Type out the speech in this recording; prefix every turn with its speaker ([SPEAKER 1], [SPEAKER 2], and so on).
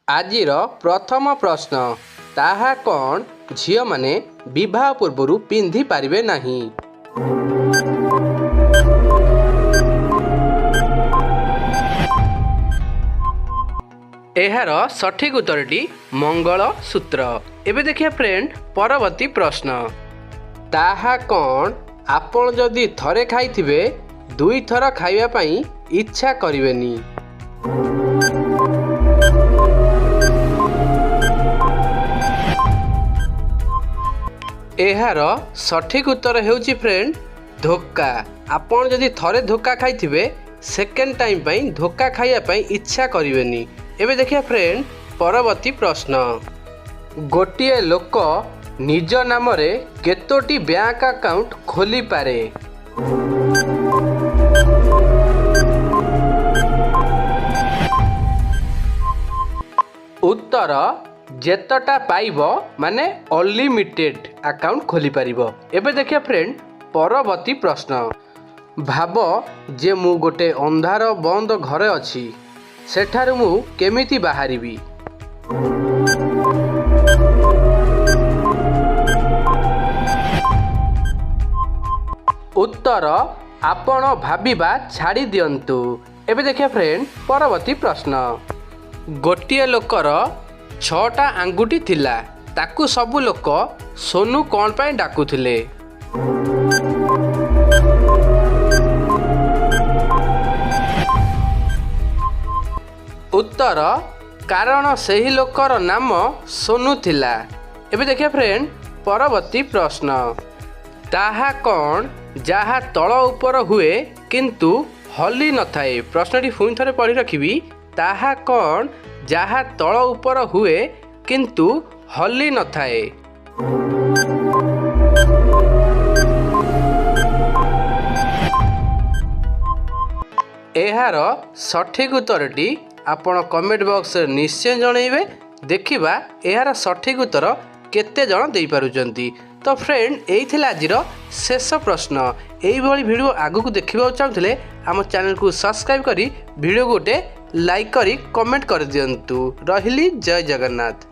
[SPEAKER 1] आजिर प्रथम प्रश्न ताहा कौन झियो माने विवाह पूर्व पिंधि पारिबे नाही। एहार सठिक उत्तरटी मंगल सूत्र। एबे देखिए फ्रेंड परवर्ती प्रश्न ताहा कौन आपण जदि थरे खाइथिबे दुई थर खाइबा पई इच्छा करिवेनी। एहार सठिक उत्तर हेउची फ्रेंड धोखा। आपण जदि थरे धोखा खाइथिबे सेकेंड टाइम पई धोखा खाइया पई इच्छा करिवेनी। एबे देखिए फ्रेंड परवर्ती प्रश्न गोटिए लोक निज नाम रे केतोटी बैंक अकाउंट खोली पारे। उत्तर जेतटा पाइबो माने अनलिमिटेड अकाउंट खोली पारिबो। एबे देखिए फ्रेंड परवर्ती प्रश्न भाव जे मु गोटे अंधार बंद घरे अछि सेठारु मु केमिति बाहरिबी। उत्तर आपण भाबिबा छाड़ी दियंतु। एबे देखिए फ्रेंड परवर्ती प्रश्न गोटिए लोकर 6टा आंगुठी थिला ताकू सबु लोक सोनू कौन पाई डाकुथिले। उत्तर कारण सही लोकर नाम सोनू थिला। एबे देखिए फ्रेंड परवर्ती प्रश्न ताहा कौन जहा तଳ ऊपर हुए किंतु हली न थाए। प्रश्नटी पुणी थरे पढ़ी रखिबी ताहा कौन जहा तଳ ऊपर हुए किंतु हली न थाए। एहार सठिक उत्तरटी आपण कमेंट बॉक्स रे निश्चय जणैबे। देखिबा एहार सठिक उत्तर केते जण देई पारुचंती। तो फ्रेंड एई थिला आजिर शेष प्रश्न। एई भली वीडियो आगु को देखिबा चाहुथिले आम चैनल को सब्सक्राइब करी वीडियो गोटे लाइक करी कमेंट कर दियंतु। रहिली जय जगन्नाथ।